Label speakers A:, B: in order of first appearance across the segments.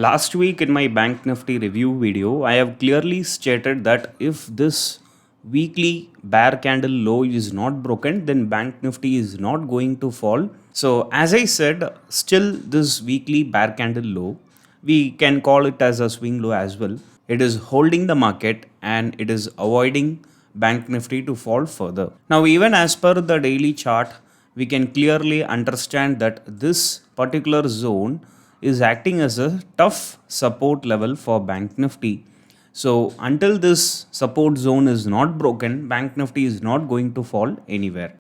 A: Last week in my Bank Nifty review video, I have clearly stated that if this weekly bear candle low is not broken, then Bank Nifty is not going to fall. So, as I said, still this weekly bear candle low, we can call it as a swing low as well. It is holding the market and it is avoiding Bank Nifty to fall further. Now, even as per the daily chart, we can clearly understand that this particular zone is acting as a tough support level for Bank Nifty. So until this support zone is not broken, Bank Nifty is not going to fall anywhere.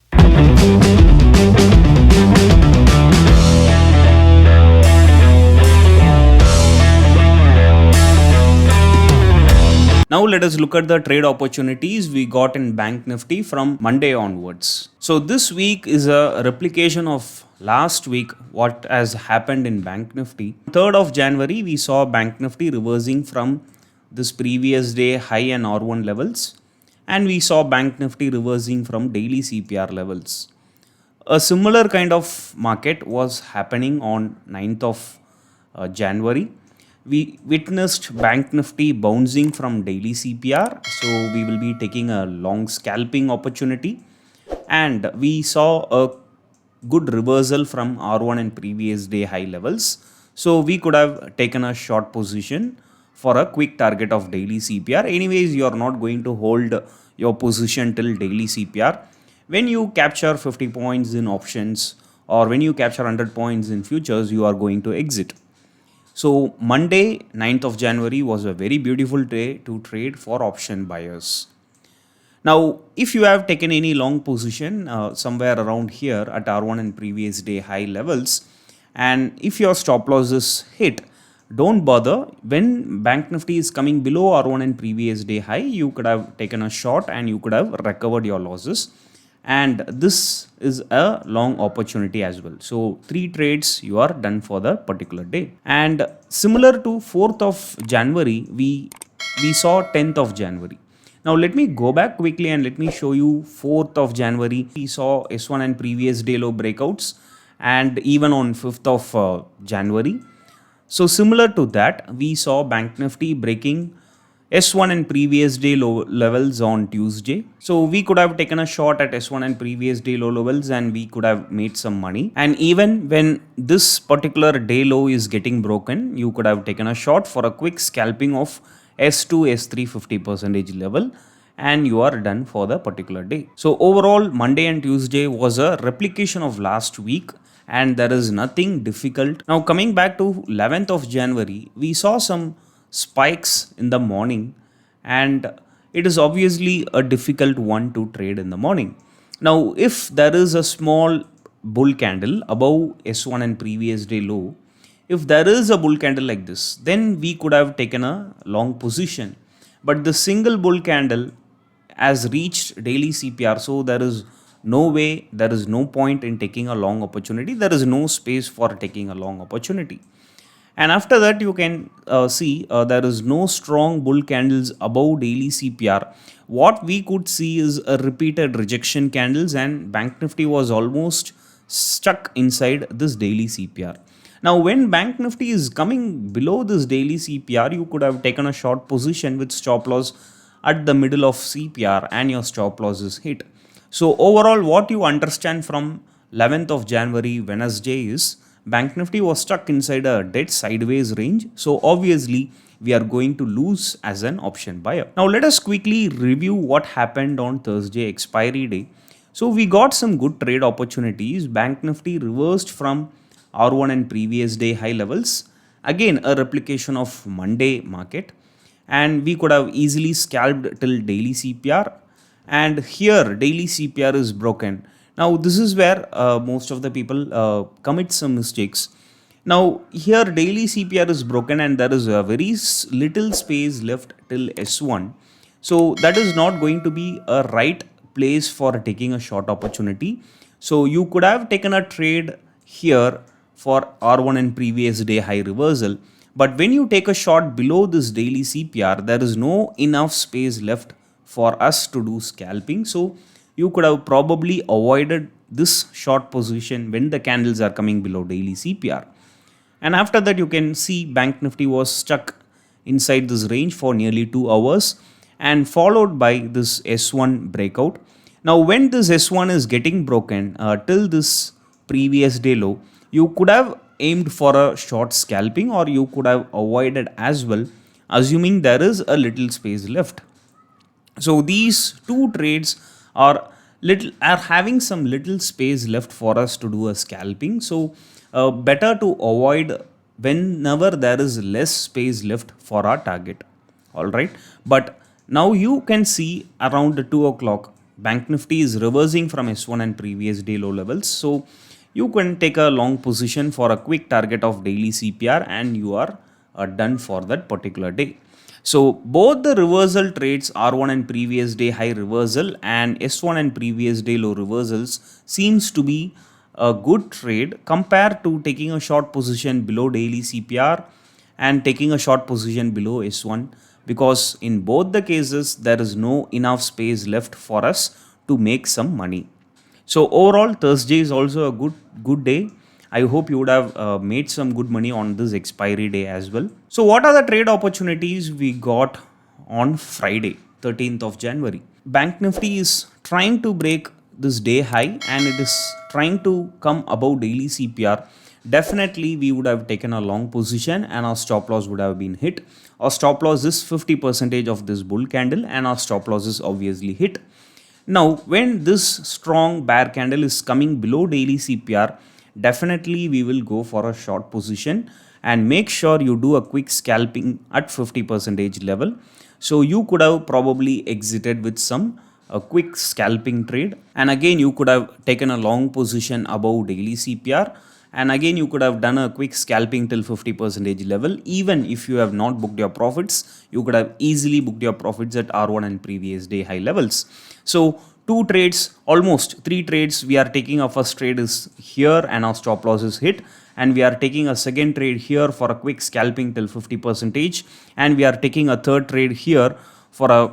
A: Now let us look at the trade opportunities we got in Bank Nifty from Monday onwards. So this week is a replication of last week what has happened in Bank Nifty. 3rd of January we saw Bank Nifty reversing from this previous day high and R1 levels, and we saw Bank Nifty reversing from daily CPR levels. A similar kind of market was happening on 9th of January. We witnessed Bank Nifty bouncing from daily CPR, so we will be taking a long scalping opportunity, and we saw a good reversal from R1 and previous day high levels, so we could have taken a short position for a quick target of daily CPR. Anyways, you are not going to hold your position till daily CPR. When you capture 50 points in options or when you capture 100 points in futures, you are going to exit. So Monday 9th of January was a very beautiful day to trade for option buyers. Now, if you have taken any long position somewhere around here at R1 and previous day high levels, and if your stop loss is hit, don't bother. When Bank Nifty is coming below R1 and previous day high, you could have taken a short and you could have recovered your losses. And this is a long opportunity as well. So 3 trades you are done for the particular day. And similar to 4th of January, we saw 10th of January. Now let me go back quickly and let me show you 4th of January. We saw S1 and previous day low breakouts, and even on 5th of January. So similar to that, we saw Bank Nifty breaking S1 and previous day low levels on Tuesday. So we could have taken a shot at S1 and previous day low levels and we could have made some money. And even when this particular day low is getting broken, you could have taken a shot for a quick scalping of S2, S3 50% level, and you are done for the particular day. So overall, Monday and Tuesday was a replication of last week, and there is nothing difficult. Now coming back to 11th of January, we saw some spikes in the morning, and it is obviously a difficult one to trade in the morning. Now if there is a small bull candle above S1 and previous day low, if there is a bull candle like this, then we could have taken a long position, but the single bull candle has reached daily CPR, so there is no way, there is no point in taking a long opportunity. There is no space for taking a long opportunity. And after that, you can see there is no strong bull candles above daily CPR. What we could see is a repeated rejection candles, and Bank Nifty was almost stuck inside this daily CPR. Now, when Bank Nifty is coming below this daily CPR, you could have taken a short position with stop loss at the middle of CPR and your stop loss is hit. So overall, what you understand from 11th of January, Wednesday, is Bank Nifty was stuck inside a dead sideways range. So obviously, we are going to lose as an option buyer. Now let us quickly review what happened on Thursday expiry day. So we got some good trade opportunities. Bank Nifty reversed from R1 and previous day high levels. Again, a replication of Monday market. And we could have easily scalped till daily CPR. And here daily CPR is broken. Now this is where most of the people commit some mistakes. Now here daily CPR is broken and there is a very little space left till S1. So that is not going to be a right place for taking a short opportunity. So you could have taken a trade here for R1 and previous day high reversal. But when you take a shot below this daily CPR, there is no enough space left for us to do scalping. So you could have probably avoided this short position when the candles are coming below daily CPR. And after that, you can see Bank Nifty was stuck inside this range for nearly 2 hours and followed by this S1 breakout. Now, when this S1 is getting broken till this previous day low, you could have aimed for a short scalping or you could have avoided as well, assuming there is a little space left. So these two trades are having some little space left for us to do a scalping. So better to avoid whenever there is less space left for our target. All right. But now you can see around 2 o'clock, Bank Nifty is reversing from S1 and previous day low levels. So you can take a long position for a quick target of daily CPR and you are done for that particular day. So both the reversal trades, R1 and previous day high reversal and S1 and previous day low reversals, seems to be a good trade compared to taking a short position below daily CPR and taking a short position below S1, because in both the cases there is no enough space left for us to make some money. So overall, Thursday is also a good day. I hope you would have made some good money on this expiry day as well. So what are the trade opportunities we got on Friday, 13th of January? Bank Nifty is trying to break this day high and it is trying to come above daily CPR. Definitely we would have taken a long position and our stop loss would have been hit. Our stop loss is 50% of this bull candle and our stop loss is obviously hit. Now, when this strong bear candle is coming below daily CPR, definitely we will go for a short position and make sure you do a quick scalping at 50% level. So you could have probably exited with some a quick scalping trade, and again you could have taken a long position above daily CPR, and again you could have done a quick scalping till 50% level. Even if you have not booked your profits, you could have easily booked your profits at R1 and previous day high levels. So two trades, almost three trades we are taking. Our first trade is here and our stop loss is hit, and we are taking a second trade here for a quick scalping till 50%, and we are taking a third trade here for a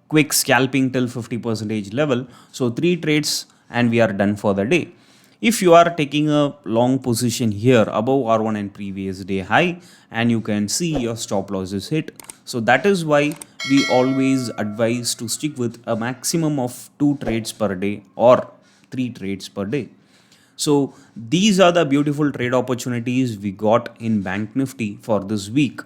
A: quick scalping till 50% level. So three trades and we are done for the day. If you are taking a long position here above R1 and previous day high, and you can see your stop loss is hit. So that is why we always advise to stick with a maximum of 2 trades per day or 3 trades per day. So these are the beautiful trade opportunities we got in Bank Nifty for this week.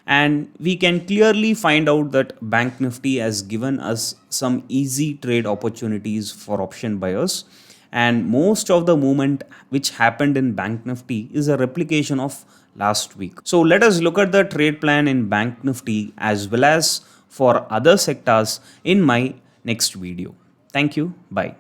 A: And we can clearly find out that Bank Nifty has given us some easy trade opportunities for option buyers. And most of the movement which happened in Bank Nifty is a replication of last week. So let us look at the trade plan in Bank Nifty as well as for other sectors in my next video. Thank you. Bye.